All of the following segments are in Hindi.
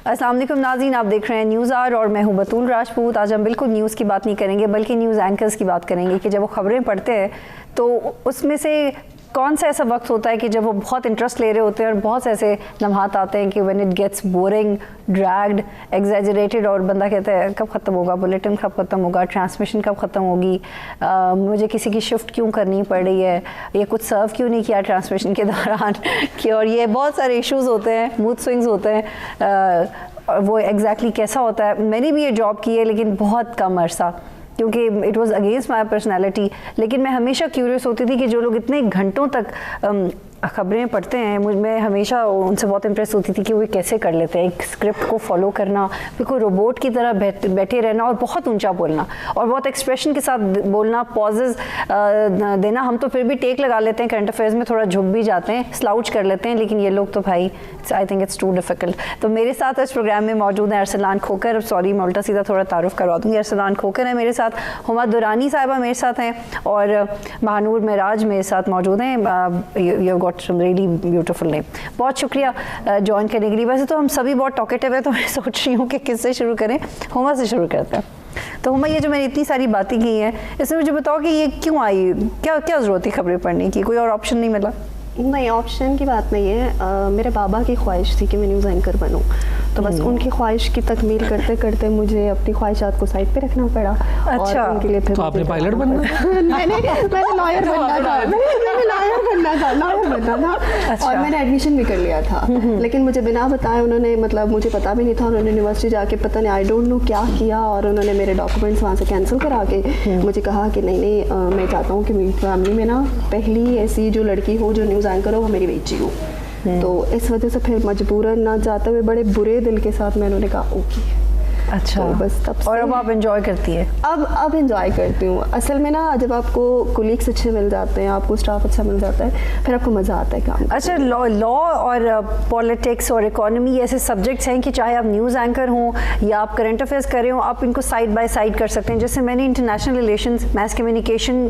अस्सलाम वालेकुम नाज़रीन, आप देख रहे हैं न्यूज़ आवर और मैं हूं बतूल राजपूत। आज हम बिल्कुल न्यूज़ की बात नहीं करेंगे बल्कि न्यूज़ एंकर्स की बात करेंगे कि जब वो खबरें पढ़ते हैं तो उसमें से कौन सा ऐसा वक्त होता है कि जब वो बहुत इंटरेस्ट ले रहे होते हैं और बहुत से ऐसे लम्हात आते हैं कि when it gets boring, dragged, exaggerated और बंदा कहता है कब ख़त्म होगा बुलेटिन, कब ख़त्म होगा ट्रांसमिशन, कब ख़त्म होगी, मुझे किसी की शिफ्ट क्यों करनी पड़ रही है, ये कुछ सर्व क्यों नहीं किया ट्रांसमिशन के दौरान कि और ये बहुत सारे इश्यूज़ होते हैं, मूड स्विंग्स होते हैं। वो एग्जैक्टली कैसा होता है। मैंने भी ये जॉब की है लेकिन बहुत कम अरसा, क्योंकि it was against my personality. लेकिन मैं हमेशा क्यूरियस होती थी कि जो लोग इतने घंटों तक खबरें पढ़ते हैं, मैं हमेशा उनसे बहुत इंप्रेस होती थी कि वो कैसे कर लेते हैं एक स्क्रिप्ट को फॉलो करना, बिल्कुल रोबोट की तरह बैठे रहना और बहुत ऊंचा बोलना और बहुत एक्सप्रेशन के साथ बोलना, पॉजेज देना। हम तो फिर भी टेक लगा लेते हैं, करंट अफेयर्स में थोड़ा झुक भी जाते हैं, स्लाउच कर लेते हैं, लेकिन ये लोग तो भाई I think it's too difficult. तो मेरे साथ इस प्रोग्राम में मौजूद हैं अरसलान खोकर। सॉरी मैं उल्टा सीधा थोड़ा तारुफ करवा दूँगी। अरसलान खोकर है मेरे साथ, हुमा दुरानी साहिबा मेरे साथ हैं और महानूर मेराज मेरे साथ मौजूद हैं। You got some really beautiful name. बहुत शुक्रिया ज्वाइन करने के लिए। वैसे तो हम सभी बहुत टॉकेटिव है तो मैं सोच रही हूँ कि किससे शुरू करें। हुमा से शुरू करते हैं। तो हुमा, ये जो मैंने इतनी सारी बातें की हैं इसमें मुझे बताओ कि ये क्यों आई, क्या क्या ज़रूरत थी खबरें पढ़ने की? कोई और ऑप्शन नहीं मिला? नहीं, ऑप्शन की बात नहीं है। मेरे बाबा की ख्वाहिश थी कि मैं न्यूज़ एंकर बनूं, तो बस उनकी ख्वाहिश की तकमील करते करते मुझे अपनी ख्वाहिशात को साइड पे रखना पड़ा। अच्छा, और उनके लिए फिर तो आपने पायलट बनना मैंने लॉयर बनना था, मैंने लॉयर बनना था। अच्छा। और मैंने एडमिशन भी कर लिया था, लेकिन मुझे बिना बताए उन्होंने, मतलब मुझे पता भी नहीं था, उन्होंने यूनिवर्सिटी जाके पता नहीं आई डोंट नो क्या किया और उन्होंने मेरे डॉक्यूमेंट्स वहाँ से कैंसिल करा के मुझे कहा कि नहीं मैं चाहता हूँ कि मेरी फैमिली में ना पहली ऐसी जो लड़की हो जो न्यूज़ एंकर हो वो मेरी बेटी हो। तो इस वजह से फिर मजबूरन ना जाते हुए बड़े बुरे दिल के साथ मैंने उन्हें कहा ओके। अच्छा, तो बस तब और अब आप एंजॉय करती है? अब एंजॉय करती हूँ। असल में ना जब आपको कोलीग्स अच्छे मिल जाते हैं, आपको स्टाफ अच्छा मिल जाता है, फिर आपको मज़ा आता है काम। अच्छा, लॉ और पॉलिटिक्स और इकोनॉमी ऐसे सब्जेक्ट्स हैं कि चाहे आप न्यूज़ एंकर हों या आप करंट अफेयर्स कर रहे हो, आप इनको साइड बाय साइड कर सकते हैं। जैसे मैंने इंटरनेशनल रिलेशंस, मैस कम्युनिकेशन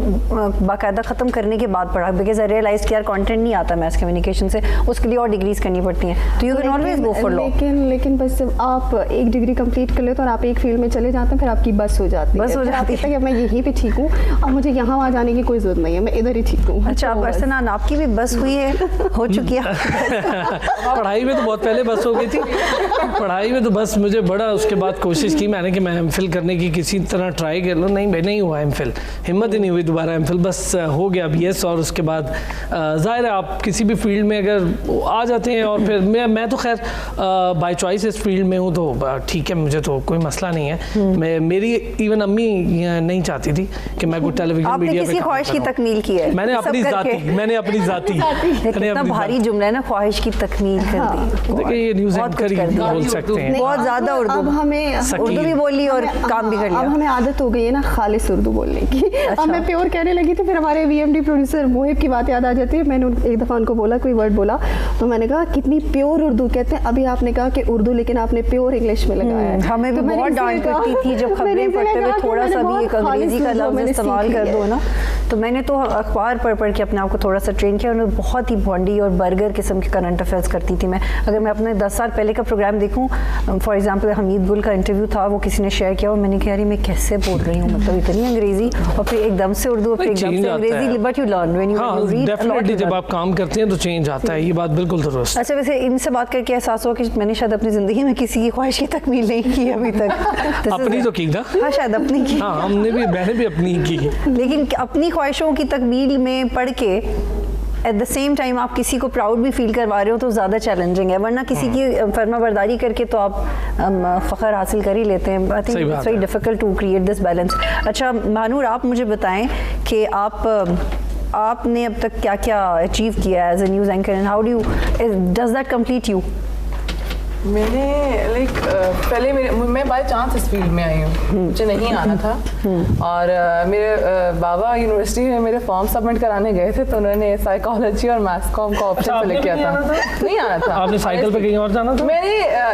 बाकायदा ख़त्म करने के बाद पढ़ा, बिकॉज आई रियलाइज कि यार कॉन्टेंट नहीं आता मैस कम्युनिकेशन से, उसके लिए और डिग्रीज करनी पड़ती हैं। तो you can always go for law. लेकिन बस जब आप एक डिग्री कंप्लीट कर लेते हो और आप एक फील्ड में चले जाते हैं, फिर आपकी बस हो जाती है कि मैं यहीं पे ठीक हूँ और मुझे यहाँ वहाँ जाने की कोई जरूरत नहीं है, मैं इधर ही ठीक हूँ। अच्छा, पर्सनल आपकी भी बस हुई है, हो चुकी है? पढ़ाई में तो बहुत पहले बस हो गई थी। पढ़ाई में तो बस मुझे बड़ा उसके बाद कोशिश की मैंने कि मैं एमफिल करने की किसी तरह ट्राई कर लूँ, नहीं हुआ एमफिल, हिम्मत ही नहीं हुई दोबारा एमफिल, बस हो गया BS। और उसके बाद ज़ाहिर है आप किसी भी फील्ड में अगर आ जाते हैं और फिर मैं तो खैर बाय चॉइस इस फील्ड में हूँ तो ठीक है, मुझे तो कोई मसला नहीं है। मेरी इवन अम्मी नहीं चाहती थी कि मैं कोई टेलीविजन मीडिया पे किसी ख्वाहिश की तकमील की है? मैंने अपनी जाती कितना भारी जुमला है ना, ख्वाहिश की तकमील कर दी। देखिए ये न्यूज़ एंकर ही बोल सकते हैं। बहुत ज़्यादा उर्दू, अब हमें उर्दू भी बोली और काम भी कर लिया। अब हमें आदत हो गई है ना खालिस उर्दू बोलने की। अच्छा। अब मैं प्योर कहने लगी थी, फिर हमारे VMD प्रोड्यूसर मोहिब की बात याद आ जाती है। मैंने एक दफ़ा उनको बोला, कोई वर्ड बोला तो मैंने कहा कितनी प्योर उर्दू कहते हैं। अभी आपने कहा कि उर्दू, लेकिन आपने प्योर इंग्लिश में लगाया है। हमें भी बहुत डांट पड़ती थी जब खबरें पढ़ते हुए थोड़ा सा भी एक अंग्रेजी का लफ्ज़ इस्तेमाल कर दो ना। तो मैंने तो अखबार पढ़ के अपने आप को थोड़ा सा ट्रेन किया और बहुत ही भोंडी और बर्गर किस्म के करंट अफेयर्स करती थी मैं। अगर मैं अपने 10 साल पहले का प्रोग्राम देखूं, फॉर एग्जांपल हमीद गुल का इंटरव्यू था, वो किसी ने शेयर किया और मैंने कहा यार मैं कैसे बोल रही हूँ, मतलब इतनी अंग्रेजी और फिर एकदम से उर्दू, फिर एकदम से अंग्रेजी, but you learn when you read. Definitely जब आप काम करते हैं तो चेंज आता है, ये बात बिल्कुल दुरुस्त। अच्छा, वैसे इनसे बात करके एहसास हुआ कि मैंने शायद अपनी ज़िंदगी में किसी की ख्वाहिश की तकमील नहीं की अभी तक। अपनी तो की ना? हाँ, शायद अपनी की। हाँ, मैंने भी अपनी की। लेकिन अपनी ख्वाहिशों की तकमील में पढ़ के एट द सेम टाइम आप किसी को प्राउड भी फील करवा रहे हो तो ज़्यादा चैलेंजिंग है, वरना किसी की फर्माबरदारी करके तो आप फ़ख्र हासिल कर ही लेते हैं। I think it's very difficult to create this balance. अच्छा महानूर, आप मुझे बताएं कि आपने अब तक क्या क्या अचीव किया है as a news anchor and how do does that complete you? मैंने पहले मैं बाय चांस इस फील्ड में आई हूँ, मुझे नहीं आना था। और मेरे बाबा यूनिवर्सिटी में मेरे फॉर्म सबमिट कराने गए थे, तो उन्होंने साइकोलॉजी और मैथ्स कॉम का ऑप्शन सेलेक्ट किया था। नहीं आना था। आपने साइकिल पे कहीं और जाना था?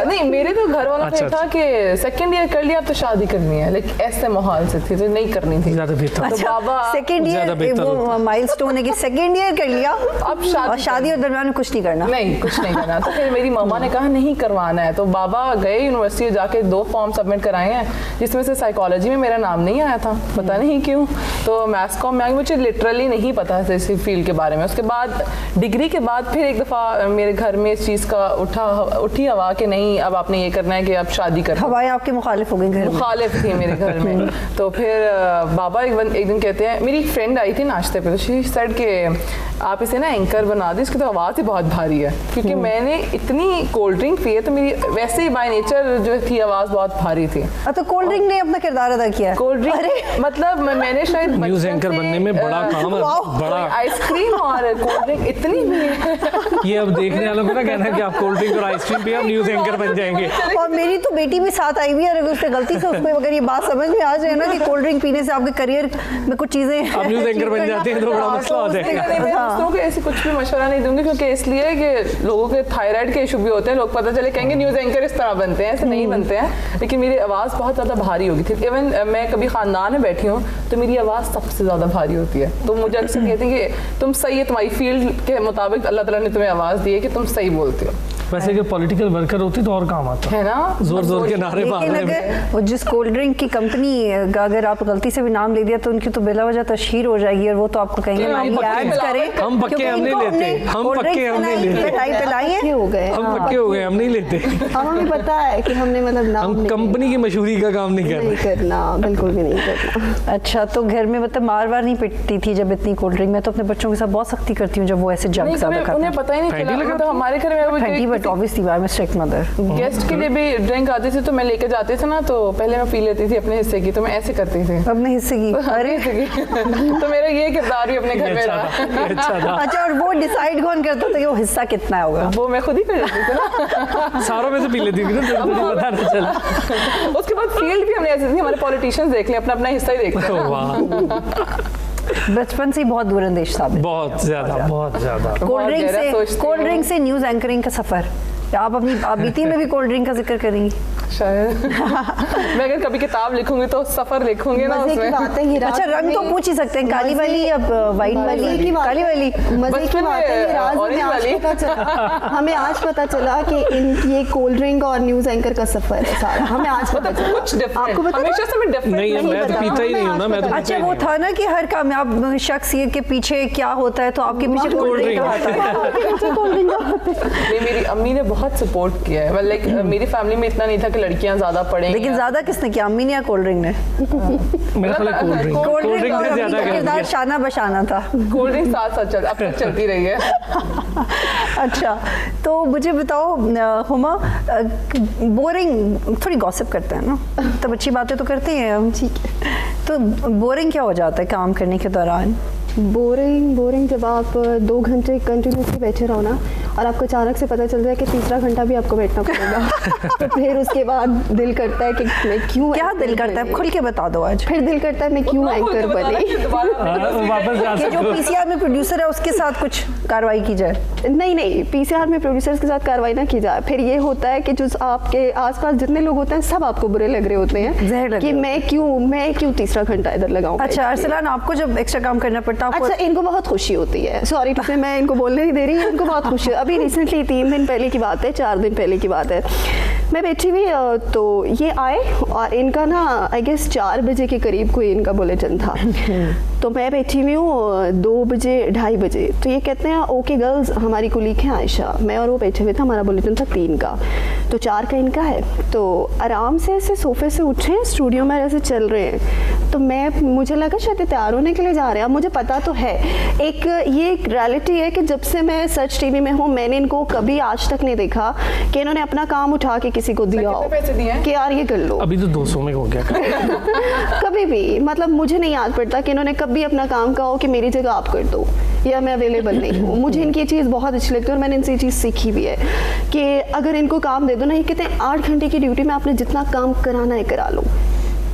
नहीं, मेरे तो घर वालों का था कि सेकंड ईयर कर लिया अब तो शादी करनी है, लेकिन ऐसे माहौल से थी तो नहीं करनी थी। ज़्यादा बेहतर। तो बाबा सेकंड ईयर वो माइलस्टोन है कि सेकंड ईयर कर लिया अब शादी और दरमियान में कुछ नहीं करना। नहीं, कुछ नहीं करना। तो फिर मेरी मम्मा ने कहा नहीं करवाना है, तो बाबा गए यूनिवर्सिटी जाके 2 फॉर्म सबमिट कराए हैं, जिसमें से साइकोलॉजी में मेरा नाम नहीं आया था, पता नहीं क्यों। तो मैथ्स कॉम में मुझे लिटरली नहीं पता था इस फील्ड के बारे में। उसके बाद डिग्री के बाद फिर एक दफ़ा मेरे घर में इस चीज़ का उठी हवा कि नहीं अब आपने ये करना है कि अब शादी कर। हवाएं आपके मुखालिफ हो गई घर में? मुखालिफ थी मेरे घर में। तो फिर बाबा एक दिन कहते हैं, मेरी एक फ्रेंड आई थी नाश्ते पे, तो शी सेड कि आप इसे ना एंकर बना दी, इसकी तो आवाज़ ही बहुत भारी है। क्योंकि मैंने इतनी कोल्ड ड्रिंक पी है तो मेरी वैसे ही बाय नेचर जो थी आवाज़ बहुत भारी थी। तो कोल्ड ड्रिंक ने अपना किरदार अदा किया? कोल्ड ड्रिंक मतलब मैंने शायद न्यूज़ एंकर बनने में बड़ा काम है, बड़ा। आइसक्रीम और कोल्ड ड्रिंक इतनी भी ये अब देखने वालों को ना कहना है कि आप कोल्ड ड्रिंक और आइसक्रीम पिए आप न्यूज़ एंकर बन जाएंगे। और मेरी तो बेटी भी साथ आई हुई है, अगर उससे गलती से उसको अगर ये बात समझ में आ जाए ना कि कोल्ड ड्रिंक पीने से आपके करियर में कुछ चीजें आप न्यूज़ एंकर बन जाते हैं तो बड़ा मसला हो जाएगा। मैं दोस्तों को ऐसे कुछ भी मशवरा नहीं दूंगी, क्योंकि इसलिए कि लोगों के थायराइड के इशू भी होते हैं, लोग पता चले कहेंगे न्यूज़ एंकर इस तरह बनते हैं, ऐसे नहीं बनते हैं। लेकिन मेरी आवाज़ बहुत ज़्यादा भारी होगी थी। इवन मैं कभी खानदान में बैठी हूँ तो मेरी आवाज़ सबसे ज़्यादा भारी होती है। तो मुझे अक्सर कहते हैं कि तुम सही है, तुम्हारी फील्ड के मुताबिक अल्लाह ताला ने तुम्हें आवाज़ दी है कि तुम सही बोलते हो। वैसे अगर पॉलिटिकल वर्कर होती तो और काम आता है ना, जोर के नारे मारने में। वो जिस कोल्ड ड्रिंक की कंपनी का अगर आप गलती से भी नाम ले दिया तो उनकी तो बिला वजह तशहीर हो जाएगी, और वो तो आपको कहेंगे हम पक्के हम नहीं लेते, हम पक्के हम नहीं लेते, हो गए, हम पक्के हो गए, हम नहीं लेते। हमें पता है कि हमने मतलब नाम हम कंपनी की मशहूरी का काम नहीं करना, बिल्कुल भी नहीं करना। अच्छा, तो घर में मतलब मार नहीं पिटती थी जब इतनी कोल्ड ड्रिंक? मैं तो अपने बच्चों के साथ बहुत सख्ती करती हूँ जब वो ऐसे जंक ज्यादा खाते हैं। उन्हें पता ही नहीं चला। तो हमारे घर में but obviously I am a strict mother. Guest के लिए भी ड्रिंक आती थी तो मैं लेके जाती थी ना, तो पहले मैं पी लेती थी अपने हिस्से की, तो मैं ऐसे करती थी अपने हिस्से की। अरे तो मेरा ये किरदार भी अपने घर में रहा। अच्छा, और वो डिसाइड कौन करता था कि वो हिस्सा कितना होगा? वो मैं खुद ही कर लेती थी ना। सारों में से पी लेती थी ना, पता नहीं चला। उसके बाद फील्ड भी हमने ऐसे थी, हमारे पॉलिटिशियंस देख लें, अपना अपना हिस्सा ही देखते हैं। बचपन से ही बहुत दूरंदेश था, बहुत ज्यादा। कोल्ड ड्रिंक से न्यूज़ एंकरिंग का सफर, आप अपनी बीती में भी कोल्ड ड्रिंक का जिक्र करेंगी शायद। मैं अगर कभी किताब लिखूंगी तो सफर लिखूंगी ना उसमें। अच्छा, रंग तो पूछ ही सकते हैं, काली वाली या वाइट वाली? काली वाली। मजे की बात है, हमें आज पता चला कि ये कोल्ड ड्रिंक और न्यूज़ एंकर का सफर है सारा, हमें आज पता चला। कुछ आपको पता हमेशा से मैं डिफरेंट नहीं, मैं तो पीता ही नहीं हूं ना, मैं तो। अच्छा, वो था ना कि हर कामयाब शख्स ये के पीछे क्या होता है, तो आपके पीछे कोल्ड ड्रिंक आता है। मेरी अम्मी ने बहुत सपोर्ट किया है, लाइक मेरी फैमिली में इतना नहीं था कि लड़कियां ज्यादा पढ़ेंगी। लेकिन ज्यादा किसने किया, अम्मी ने या कोल्ड ड्रिंक ने? मेरा ख्याल है कोल्ड ड्रिंक ने ज्यादा किरदार शाना बशाना था। कोल्ड ड्रिंक साथ साथ अब तक चलती रही है। अच्छा, तो मुझे बताओ हुमा, बोरिंग थोड़ी गॉसिप करते हैं ना, तब अच्छी बातें तो करते हैं हम, ठीक है, तो बोरिंग क्या हो जाता है काम करने के दौरान? बोरिंग जब आप 2 घंटे कंटिन्यूसली बैठे रहो ना, और आपको अचानक से पता चल जाए कि तीसरा घंटा भी आपको बैठना पड़ेगा तो फिर उसके बाद दिल करता है कि मैं क्यों, क्या दिल करता है खुल के बता दो आज। फिर दिल करता है मैं क्यों एंकर बनी, वापस जा सकते हो। जो पीसीआर में प्रोड्यूसर है उसके साथ कुछ कार्रवाई की जाए? नहीं, पीसीआर में प्रोड्यूसर्स के साथ कार्रवाई ना की जाए। फिर ये होता है कि जो आपके आसपास जितने लोग होते हैं सब आपको बुरे लग रहे होते हैं कि मैं क्यों तीसरा घंटा इधर लगाऊं। अच्छा अरसलान, आपको जब एक्स्ट्रा काम करना पड़ता है? अच्छा, इनको बहुत खुशी होती है, सॉरी टू से मैं इनको बोलने नहीं दे रही, इनको बहुत खुशी है। अभी रिसेंटली 3 दिन पहले की बात है, 4 दिन पहले की बात है, मैं बैठी हुई तो ये आए और इनका ना आई गेस 4 बजे के करीब कोई इनका बुलेटिन था तो मैं बैठी हुई हूँ 2 बजे 2:30 बजे, तो ये कहते हैं ओके गर्ल्स, हमारी कुलीग है आयशा, मैं और वो बैठे हुए थे, हमारा बुलेटिन था 3 का, तो 4 का इनका है। तो आराम से ऐसे सोफे से उठे, स्टूडियो में ऐसे चल रहे हैं, तो मुझे लगा शायद तैयार होने के लिए जा रहे हैं। अब मुझे पता तो है, ये एक रियलिटी है कि जब से मैं सच टीवी में हूँ मैंने इनको कभी आज तक नहीं देखा कि इन्होंने अपना काम उठा के किसी को दिया हो कितने पैसे दिए हैं? कि यार ये कर लो। अभी तो 200 में हो गया। कभी भी मतलब मुझे नहीं याद पड़ता कि इन्होंने कभी अपना काम कहा हो कि मेरी जगह आप कर दो या मैं अवेलेबल नहीं हूँ। मुझे इनकी ये चीज़ बहुत अच्छी लगती है और मैंने इनसे ये चीज़ सीखी भी है कि अगर इनको काम दे दो ना, ये कहते हैं 8 घंटे की ड्यूटी में आपने जितना काम कराना है करा लो।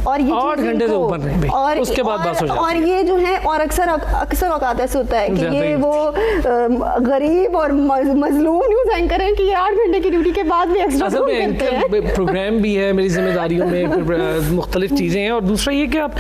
और ये 8 घंटे से ऊपर नहीं भाई, और उसके बाद बस हो जाती है। और ये जो है और अक्सर औकात ऐसे होता है कि ये वो गरीब और मजलूम न्यूज़ एंकर हैं कि ये 8 घंटे की ड्यूटी के बाद भी एक्स्ट्रा असल में एंकर प्रोग्राम भी है, मेरी जिम्मेदारियों में मुख्तलिफ चीज़ें हैं। और दूसरा ये कि आप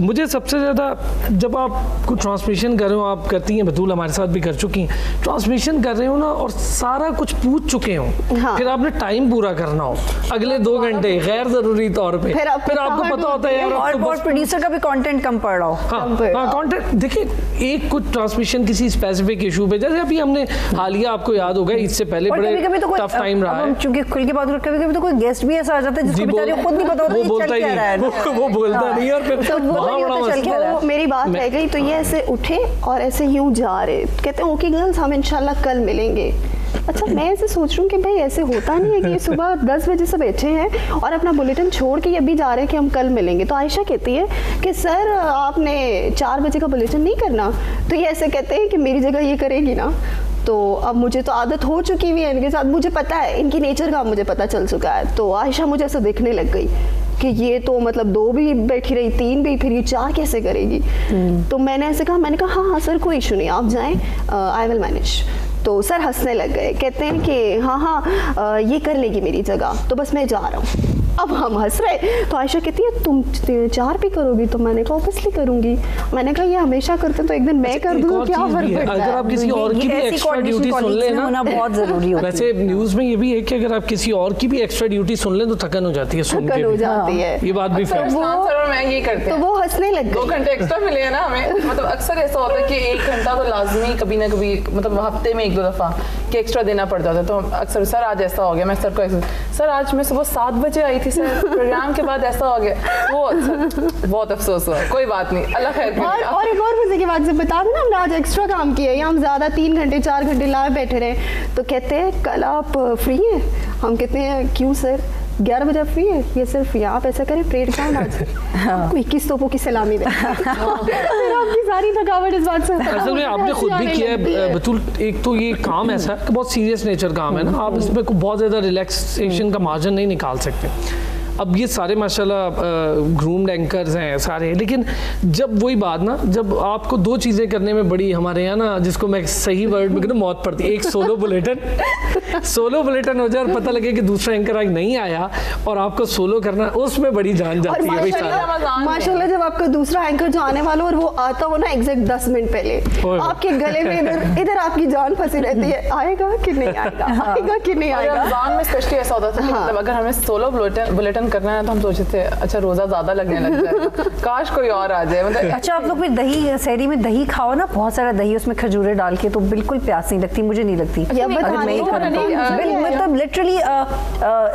मुझे सबसे ज़्यादा जब आप कुछ ट्रांसमिशन कर रहे हो, आप करती हैं, बतूल हमारे साथ भी कर चुकी हैं, ट्रांसमिशन कर रहे हो ना और सारा कुछ पूछ चुके हो, फिर आपने टाइम पूरा करना हो अगले 2 घंटे गैर ज़रूरी तौर पर, फिर आपको होता है यार और प्रोड्यूसर का भी कंटेंट कम पड़ रहा हो। हाँ कंटेंट देखिए, एक कुछ ट्रांसमिशन किसी स्पेसिफिक इशू पे, जैसे अभी हमने हालिया आपको याद होगा इससे पहले बड़े टफ टाइम रहा है, क्योंकि खुल के बात कभी-कभी तो कोई गेस्ट भी ऐसा आ जाता है जिसको बेचारे खुद नहीं पता होता वो बोलता ही नहीं, वो बोलता नहीं और फिर मेरी बात रह गई तो ये ऐसे उठे और ऐसे यूं जा रहे, कहते हैं ओके गर्ल्स हम इंशाल्लाह कल मिलेंगे। अच्छा मैं ऐसे सोच रही हूँ कि भाई ऐसे होता नहीं है कि सुबह 10 बजे से बैठे हैं और अपना बुलेटिन छोड़ के अभी जा रहे हैं कि हम कल मिलेंगे। तो आयशा कहती है कि सर आपने 4 बजे का बुलेटिन नहीं करना, तो ये ऐसे कहते हैं कि मेरी जगह ये करेगी ना। तो अब मुझे तो आदत हो चुकी हुई है इनके साथ, मुझे पता है इनकी नेचर का मुझे पता चल चुका है। तो आयशा मुझे ऐसा देखने लग गई कि ये तो मतलब 2 भी बैठी रही, 3 भी, फिर ये 4 कैसे करेगी। तो मैंने ऐसे कहा, मैंने कहा हाँ सर कोई इशू नहीं, आप जाएं, आई विल मैनेज। तो सर हंसने लग गए, कहते हैं कि हाँ ये कर लेगी मेरी जगह, तो बस मैं जा रहा हूँ। अब हम हंस रहे, तो आयशा कहती है तुम 4 भी करोगी? तो मैंने कहा ऑब्वियसली करूंगी। मैंने कहा ये हमेशा करते तो एक दिन मैं कर दूँ, क्या फर्क पड़ता है। अगर आप किसी और की भी एक्स्ट्रा ड्यूटी सुन लें ना, बहुत जरूरी होता है। वैसे न्यूज़ में ये भी है कि अगर आप किसी और की भी एक्स्ट्रा ड्यूटी सुन लें तो थकन हो जाती है, सुन के हो जाती है। ये बात भी फेयर है। मैं ये करते तो वो हंसने लग गए। 2 घंटे एक्स्ट्रा मिले हैं ना हमें, मतलब अक्सर ऐसा होता है कि 1 घंटा तो लाजमी कभी ना कभी, मतलब हफ्ते में 1-2 दफा कि एक्स्ट्रा देना पड़ जाता है। तो अक्सर सर आज ऐसा हो गया, मैं सर को सर आज मैं सुबह 7 बजे आई थी सर, प्रोग्राम के बाद ऐसा हो गया, वो सर बहुत अफसोस हुआ, कोई बात नहीं, अल्लाह खैर करे। और एक और मजे की बात से बता दें ना, हमने आज एक्स्ट्रा काम किया या हम ज्यादा 3 घंटे 4 घंटे लाए बैठे रहे, तो कहते हैं कल आप फ्री हैं? हम कहते हैं क्यों सर, 11 बजे फ्री है? ये सर फ्री है, आप ऐसा करें परेड ग्राउंड आज कोई 21 तोपों की सलामी दे। आपकी सारी थकावट इस बात से। असल में आपने खुद भी किया है बतूल, एक तो ये काम ऐसा है कि बहुत सीरियस नेचर काम है ना, आप इसमें बहुत ज़्यादा रिलैक्सेशन का मार्जिन नहीं निकाल सकते। अब ये सारे माशाल्लाह ग्रूम्ड एंकर्स हैं सारे, लेकिन जब वही बात ना, जब आपको 2 चीज़ें करने में बड़ी हमारे यहाँ ना, जिसको मैं सही वर्ड में कहूँ मौत पड़ती है। एक सोलो बुलेटिन हो जाए और पता लगे कि दूसरा एंकर आज नहीं आया और आपको सोलो करना, उसमें बड़ी जान जाती है। माशाल्लाह जब आपका दूसरा एंकर जो आने वाला और वो आता हो ना एग्जैक्ट 10 मिनट पहले, आपके गले में इधर आपकी जान फंसी रहती है, आएगा कि नहीं आएगा, आएगा कि नहीं आएगा। रमजान में स्पेशली ऐसा होता था, मतलब अगर हमें सोलो बुलेटिन करना है तो हम सोचते थे अच्छा रोजा ज्यादा लगने लग जाएगा, काश कोई और आ जाए। मतलब अच्छा आप लोग भी दही, सहरी में दही खाओ ना, बहुत सारा दही, उसमें खजूरे डाल के, तो बिल्कुल प्यास नहीं लगती, मुझे नहीं लगती। मतलब लिटरली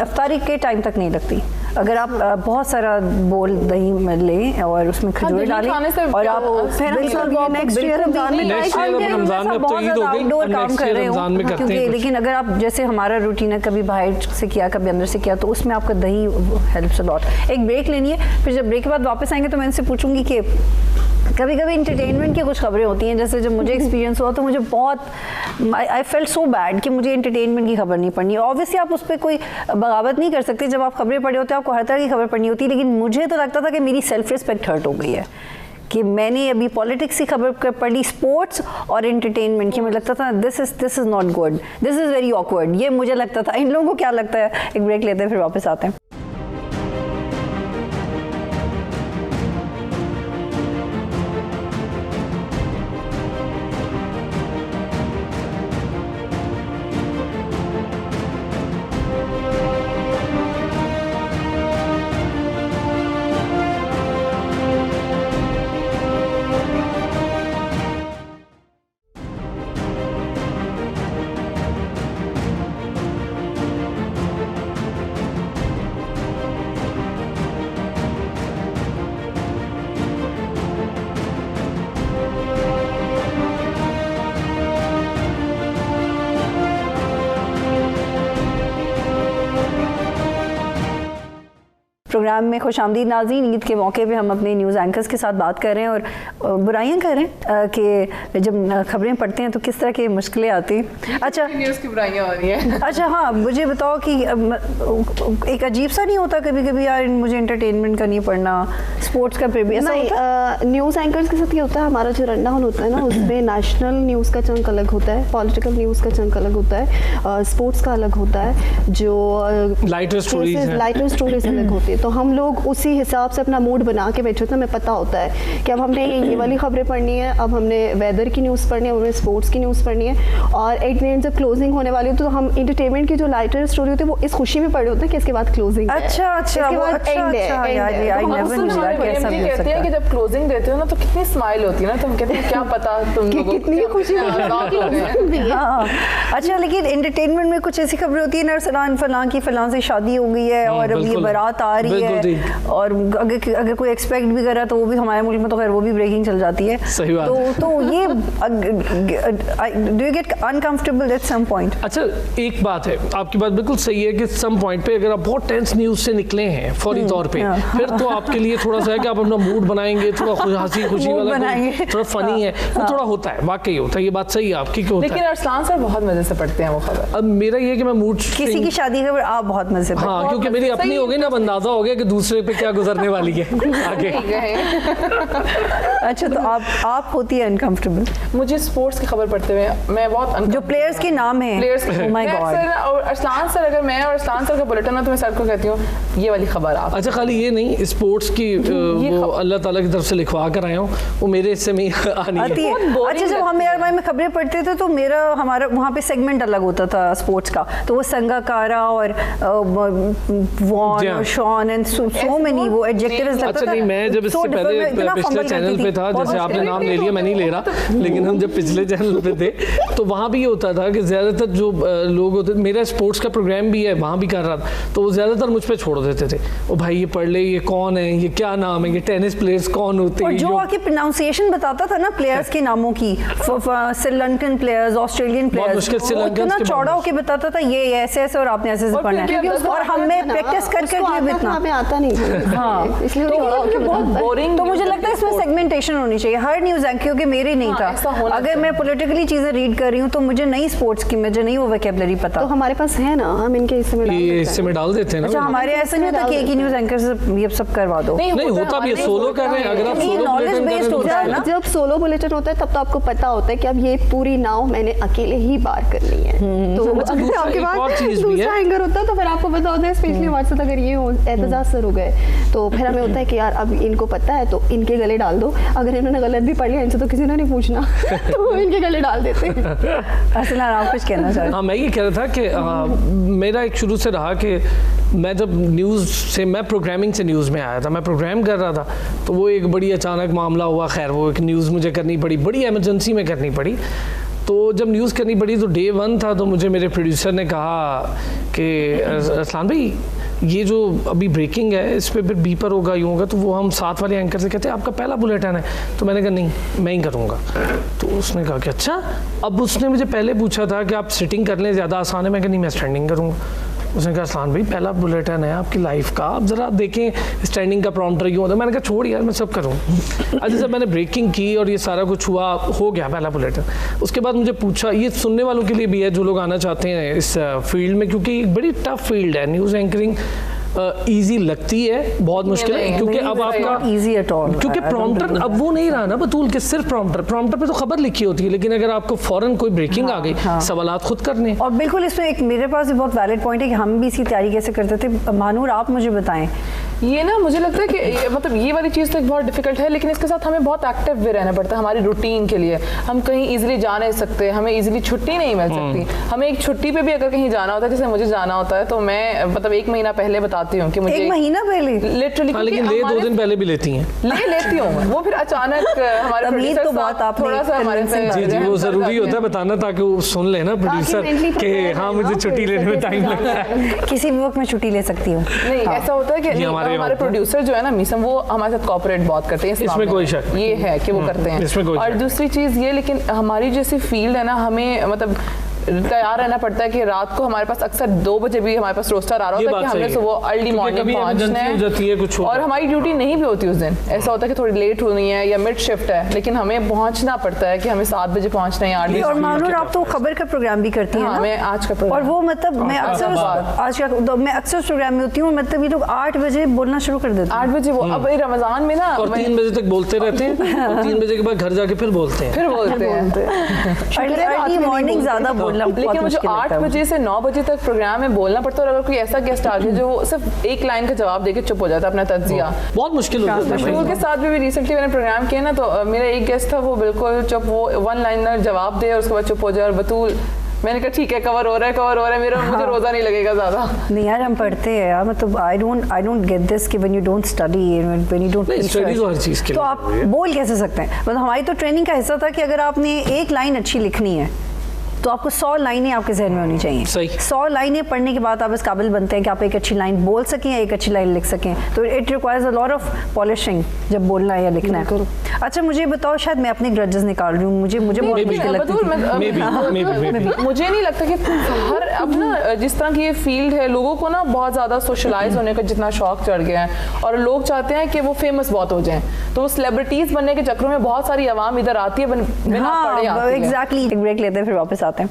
इफ्तारी के टाइम तक नहीं लगती। अगर आप बहुत सारा बोल दही में लें और उसमें खजूर डालें और आप नेक्स्ट ईयर रमजान में बहुत ज़्यादा आउटडोर काम कर रहे हो, क्योंकि लेकिन अगर आप जैसे हमारा रूटीन है, कभी बाहर से किया कभी अंदर से किया, तो उसमें आपका दही हेल्प्स अ लॉट। एक ब्रेक लेनी है, फिर जब ब्रेक के बाद वापस आएंगे तो मैं इनसे पूछूंगी कि कभी कभी इंटरटेनमेंट की कुछ खबरें होती हैं, जैसे जब मुझे एक्सपीरियंस हुआ तो मुझे बहुत आई फेल्ट सो बैड कि मुझे इंटरटेनमेंट की खबर नहीं पढ़नी है। ऑब्वियसली आप उस पर कोई बगावत नहीं कर सकते, जब आप खबरें पढ़े होते हैं आपको हर तरह की खबर पढ़नी होती है, लेकिन मुझे तो लगता था कि मेरी सेल्फ रिस्पेक्ट हर्ट हो गई है कि मैंने अभी पॉलिटिक्स की खबर पढ़ी, स्पोर्ट्स और एंटरटेनमेंट की, मुझे लगता था this is not good, this is very awkward, ये मुझे लगता था। इन लोगों को क्या लगता है? एक ब्रेक लेते हैं फिर वापस आते हैं। प्रोग्राम में खुशामदीद नाज़रीन। ईद के मौके पे हम अपने न्यूज़ एंकर्स के साथ बात कर रहे हैं और बुराइयां कर रहे हैं कि जब खबरें पढ़ते हैं तो किस तरह की मुश्किलें आती हैं। अच्छा, न्यूज़ की बुराइयां हो रही हैं। अच्छा हाँ, मुझे बताओ कि एक अजीब सा नहीं होता कभी कभी यार मुझे एंटरटेनमेंट का नहीं पढ़ना, स्पोर्ट्स का फिर भी ऐसा होता है? न्यूज़ एंकर्स के साथ ये होता है, हमारा जो रनडाउन होता है ना उसमें नेशनल न्यूज़ का चंक अलग होता है, पॉलिटिकल न्यूज़ का चंक अलग होता है, स्पोर्ट्स का अलग होता है, जो लाइटर स्टोरीज अलग होती है। तो हम लोग उसी हिसाब से अपना मूड बना के बैठे होते हैं। हमें पता होता है कि अब हमने ये वाली खबरें पढ़नी है, अब हमने वेदर की न्यूज़ पढ़नी है, हमने स्पोर्ट्स की न्यूज़ पढ़नी है, और एट द एंड जब क्लोजिंग होने वाली हो तो हम इंटरटेनमेंट की जो लाइटर स्टोरी होती है वो इस खुशी में पढ़े होते हैं कि इसके बाद क्लोजिंग है। अच्छा, इसके बाद एंड है। कहते हैं कि जब क्लोजिंग देते हो ना तो कितनी स्माइल होती है ना, तो हम कहते हैं क्या पता तुम लोगों को कितनी खुशी होती है। अच्छा, लेकिन एंटरटेनमेंट में कुछ ऐसी खबरें होती है ना, फलां की फलां से शादी हो गई है और अब ये बारात आ रही है, और अगर कोई एक्सपेक्ट भी कर रहा तो वो भी हमारे मुल्क में तो खैर वो भी ब्रेकिंग चल जाती है। सही बात। तो ये do you get uncomfortable at some point? अच्छा, एक बात है, आपकी बात बिल्कुल सही है कि सम पॉइंट पे अगर आप बहुत टेंस न्यूज़ से निकले हैं फौरी तौर पे, फिर तो आपके लिए थोड़ा सा है कि आप अपना मूड बनाएंगे, थोड़ा हंसी खुशी वाला, थोड़ा फनी है, वो थोड़ा होता है, वाकई होता है, ये बात सही है आपकी कि होता है। लेकिन अरसलान सर बहुत मजे से पढ़ते हैं वो खबर। अब मेरा ये है कि मैं मूड, किसी की शादी खबर आप बहुत मजे से, हाँ, क्योंकि मेरी अपनी हो गई ना, अब अंदाजा हो गया कि दूसरे पे क्या गुजरने वाली है आगे। अच्छा, तो आप होती है अनकंफर्टेबल? मुझे स्पोर्ट्स की खबर पढ़ते हुए मैं बहुत जो प्लेयर्स के नाम है, oh my God, Arsalan sir, अगर मैं और अरसलान सर का बुलेटिन है तो मैं सर को कहती हूँ ये वाली खबर आप। अच्छा, खाली ये नहीं, स्पोर्ट्स की वो अल्लाह ताला की तरफ से लिखवा कर आया हूँ, वो मेरे हिस्से में आनी है। अच्छा, जब हम यार में खबरें पढ़ते थे तो हमारा वहाँ पे सेगमेंट अलग होता था स्पोर्ट्स का, तो वो संगाकारा और वॉन और शॉन एंड सो मेनी वो एडजेक्टिव्स लगता था। अच्छा नहीं, मैं जब इससे पहले पिछले चैनल पे था, जैसे आपने नाम ले लिया, मैं नहीं ले रहा, लेकिन हम जब पिछले चैनल पे थे तो वहाँ भी ये होता था कि ज़्यादातर जो लोग होते, मेरा स्पोर्ट्स का प्रोग्राम भी है, वहाँ भी कर रहा था, तो वो ज़्यादातर मुझ पर छोड़ देते थे, ओ भाई ये पढ़ ले, ये कौन है, ये क्या नाम है, ये टेनिस प्लेयर्स कौन होते हैं, जो आके प्रोनाउंसिएशन बताता था ना प्लेयर्स के नामों की, श्रीलंकन प्लेयर्स, ऑस्ट्रेलियन प्लेयर्स, इतना चौड़ा होके बताता था ये ऐसे ऐसे और आपने ऐसे ऐसे पढ़ना है, और हमें प्रैक्टिस करके भी इतना हमें आता नहीं। हाँ, इसलिए बहुत बोरिंग। तो मुझे लगता है इसमें सेगमेंटेशन होनी चाहिए हर न्यूज़ एंकर, क्योंकि मेरे नहीं था, अगर मैं पॉलिटिकली चीजें रीड कर रही हूँ तो मुझे नहीं स्पोर्ट्स की, मुझे नहीं वो वोकैबुलरी पता। तो हमारे पास है ना, हम इनके हिस्से में डाल देते हैं ना। अच्छा, हमारे ऐसा नहीं होता कि एक ही न्यूज़ एंकर से ये सब करवा दो? नहीं होता भी, सोलो कर रहे हैं, अगर आप सोलो नॉलेज बेस्ड होता है ना। जब सोलो बुलेटिन होता है तब तो आपको पता होता है कि अब ये पूरी नाव मैंने अकेले ही पार करनी है, तो अगर आपके पास दूसरा एंकर होता है तो फिर आपको पता होता है, स्पेशली हमारे साथ अगर ये एतजाज सर हो गए तो फिर हमें होता है कि यार अब इनको पता है तो इनके गले डाल दो, अगर इन्होंने गलत भी पढ़ लिया इनसे तो किसी ने नहीं पूछना तो इनके गले डाल देते हैं। असल आप कुछ कहना चाह रहे? हाँ, मैं ये कह रहा था कि मेरा एक शुरू से रहा कि मैं जब न्यूज़ से, मैं प्रोग्रामिंग से न्यूज़ में आया था, मैं प्रोग्राम कर रहा था, तो वो एक बड़ी अचानक मामला हुआ, खैर वो एक न्यूज़ मुझे करनी पड़ी, बड़ी एमरजेंसी में करनी पड़ी। तो जब न्यूज़ करनी पड़ी तो डे 1 था, तो मुझे मेरे प्रोड्यूसर ने कहा कि अरसलान भाई ये जो अभी ब्रेकिंग है इस पर फिर बीपर होगा, यूँ होगा, तो वो हम साथ वाले एंकर से कहते हैं आपका पहला बुलेटिन है, तो मैंने कहा नहीं मैं ही करूँगा। तो उसने कहा कि अच्छा, अब उसने मुझे पहले पूछा था कि आप सिटिंग कर लें, ज़्यादा आसान है, मैं कहा नहीं मैं स्टैंडिंग करूँगा। उसने कहा अरसलान भाई पहला बुलेटिन है आपकी लाइफ का, अब ज़रा देखें स्टैंडिंग का प्रॉम्प्टर क्यों होता है। मैंने कहा छोड़ यार, मैं सब करूँ। अच्छा, जब मैंने ब्रेकिंग की और ये सारा कुछ हुआ, हो गया पहला बुलेटिन, उसके बाद मुझे पूछा, ये सुनने वालों के लिए भी है जो लोग आना चाहते हैं इस फील्ड में, क्योंकि एक बड़ी टफ फील्ड है न्यूज़ एंकरिंग। इजी लगती है, बहुत मुश्किल है, क्योंकि अब आपका इजी एट ऑल, क्योंकि प्रॉम्प्टर अब वो नहीं रहा ना बतूल के सिर्फ प्रॉम्प्टर पे तो खबर लिखी होती है, लेकिन अगर आपको फौरन कोई ब्रेकिंग आ गई, सवालात खुद करने। और बिल्कुल इसमें एक मेरे पास भी बहुत वैलिड पॉइंट है कि हम भी इसकी तैयारी कैसे करते थे। मानूर, आप मुझे बताएं। ये ना मुझे लगता है कि मतलब ये वाली चीज़ तो बहुत डिफिकल्ट है, लेकिन इसके साथ हमें बहुत एक्टिव भी रहना पड़ता है हमारी रूटीन के लिए। हम कहीं इजीली जा नहीं सकते, हमें इजीली छुट्टी नहीं मिल सकती। हमें एक छुट्टी पे भी अगर कहीं जाना होता है, जैसे मुझे जाना होता है, तो मैं मतलब 1 महीना पहले बताती हूँ कि मुझे 1 महीना पहले लिटरली, लेकिन ले 2 दिन पहले भी लेती हैं, लेती हूँ। वो फिर अचानक हमारे प्रोड्यूसर तो बात आप थोड़ा सा हमारे जी वो जरूरी होता है बताना, ताकि वो सुन ले ना प्रोड्यूसर कि हाँ मुझे छुट्टी लेने में टाइम लगता है। किसी भी वक्त मैं छुट्टी ले सकती हूँ। नहीं, ऐसा होता है कि हमारे प्रोड्यूसर जो है ना मीसम, वो हमारे साथ कोऑपरेट बहुत करते हैं, इसमें कोई शक ये है कि वो करते हैं। और दूसरी चीज़ ये, लेकिन हमारी जैसी फील्ड है ना, हमें मतलब तैयार रहना पड़ता है कि रात को हमारे पास अक्सर 2 बजे भी हमारे पास रोस्टर आ रहा होता है कि हमने सुबह अर्ली मॉर्निंग पहुंचना है, और हमारी ड्यूटी नहीं भी होती उस दिन। ऐसा होता है कि थोड़ी लेट होनी है या मिड शिफ्ट है, लेकिन हमें पहुंचना पड़ता है कि हमें 7 बजे पहुंचना है। 8 बजे। और मानूर आप तो खबर का प्रोग्राम भी करती हैं ना? मैं आज का प्रोग्राम, और वो मतलब मैं अक्सर प्रोग्राम में होती हूँ, मतलब ये लोग 8 बजे बोलना शुरू कर देते हैं। 8 बजे वो अब रमजान में ना, और 3 बजे तक बोलते रहते हैं और 3 बजे के बाद घर जाके फिर बोलते हैं। अर्ली मॉर्निंग ज्यादा बोलना, लेकिन मुझे 8 बजे से 9 बजे तक प्रोग्राम में बोलना पड़ता है। और अगर कोई ऐसा गेस्ट आ जाए जो सिर्फ एक लाइन का जवाब देके चुप हो जाता है, अपना तज्जिया, बहुत मुश्किल होता है। मशहूर के साथ भी रिसेंटली मैंने प्रोग्राम किया ना, तो मेरा एक गेस्ट था, वो बिल्कुल चुप, वो 1 लाइनर जवाब दे और उसके बाद चुप हो जाए। और बतूल, मैंने कहा ठीक है, कवर हो रहा है मेरा, मुझे रोजा नहीं लगेगा ज्यादा। नहीं यार, हम पढ़ते हैं यार, मतलब आई डोंट गेट दिस कि when you don't study, when you don't study तो हर चीज के लिए, तो आप बोल कैसे सकते हैं? मतलब हमारी तो ट्रेनिंग का हिस्सा था कि अगर आपने एक लाइन अच्छी लिखनी है तो आपको 100 लाइनें आपके जहन में होनी चाहिए। सही। 100 लाइनें पढ़ने के बाद आप इस काबिल बनते हैं कि आप एक अच्छी लाइन बोल सकें या एक अच्छी लाइन लिख सकें। तो it requires a lot of polishing जब बोलना है या लिखना है। अच्छा मुझे बताओ, शायद मैं अपने ग्रजेस निकाल रही हूँ, मुझे बहुत मुश्किल लगती है। मुझे नहीं लगता कि हर अब ना जिस तरह की ये फील्ड है, लोगों को ना बहुत ज़्यादा सोशलाइज होने का जितना शौक चढ़ गया है, और लोग चाहते हैं कि वो फेमस बहुत हो जाएं, तो वो सेलिब्रिटीज बनने के चक्करों में बहुत सारी आवाम इधर आती है बिना पढ़े आती है। एग्जैक्टली। एक ब्रेक लेते हैं, फिर वापस आते हैं।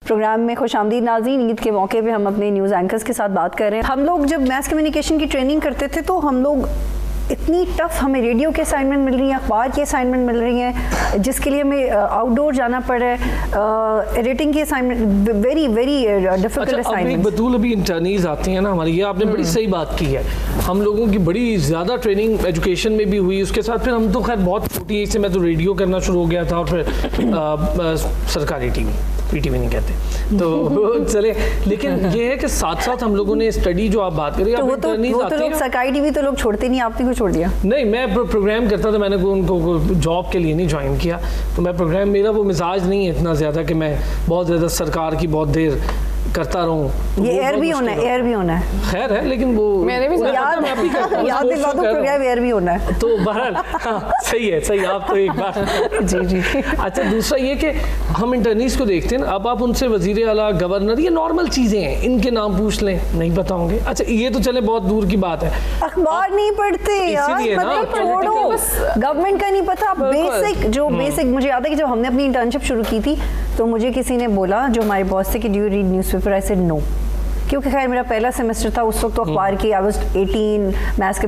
प्रोग्राम में खुशामदीद नाज़रीन। ईद के मौके पे हम अपने न्यूज़ एंकर्स के साथ बात कर रहे हैं। हम लोग जब मैस कम्युनिकेशन की ट्रेनिंग करते थे तो हम लोग इतनी टफ, हमें रेडियो की असाइनमेंट मिल रही है, अखबार की असाइनमेंट मिल रही है, जिसके लिए हमें आउटडोर जाना पड़ रहा है, एडिटिंग की assignment, very very difficult assignment. Batool अभी इंटर्नीज आती हैं ना हमारी, ये आपने बड़ी सही बात की है। हम लोगों की बड़ी ज़्यादा ट्रेनिंग एजुकेशन में भी हुई, उसके साथ फिर हम तो खैर बहुत छोटी एज से मैं तो रेडियो करना शुरू हो गया था, और फिर सरकारी टीवी, पीटीवी नहीं कहते तो चले। लेकिन ये है कि साथ साथ हम लोगों ने स्टडी, जो आप बात करें, तो वो तो लोग सरकारी टीवी तो लोग छोड़ते नहीं, आपने क्यों छोड़ दिया? नहीं, मैं प्रोग्राम करता था, मैंने उनको जॉब के लिए नहीं ज्वाइन किया, तो मैं प्रोग्राम, मेरा वो मिजाज नहीं है इतना ज़्यादा कि मैं बहुत ज़्यादा सरकार की बहुत देर करता रहूँ। ये एयर भी होना है, एयर भी होना है, खैर है, लेकिन वो मैंने भी याद दिला दो, प्रोग्राम एयर भी होना है। तो बहरहाल हाँ, सही है, सही, आप तो एक बार जी जी। अच्छा, दूसरा ये कि हम इंटर्नीज को देखते हैं, अब आप उनसे वजीर आला, गवर्नर, ये नॉर्मल चीज़ें हैं, इनके नाम पूछ लें, नहीं पता होंगे। अच्छा, ये तो चले बहुत दूर की बात है, अखबार नहीं पढ़ते यार, मतलब छोड़ो, गवर्नमेंट का नहीं पता, बेसिक जो बेसिक। मुझे याद है कि जब हमने अपनी इंटर्नशिप शुरू की थी तो मुझे किसी ने बोला, जो हमारे बॉस थे, कि do you read newspaper? I said no, क्योंकि खैर मेरा पहला सेमेस्टर था उस वक्त, तो अखबार की, आई वाज 18, मैस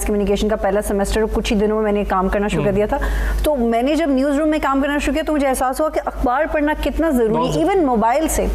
कम्युनिकेशन का पहला सेमेस्टर, कुछ ही दिनों में मैंने काम करना शुरू कर दिया था। तो मैंने जब न्यूज़ रूम में काम करना शुरू किया तो मुझे एहसास हुआ कि अखबार पढ़ना कितना ज़रूरी, इवन मोबाइल से,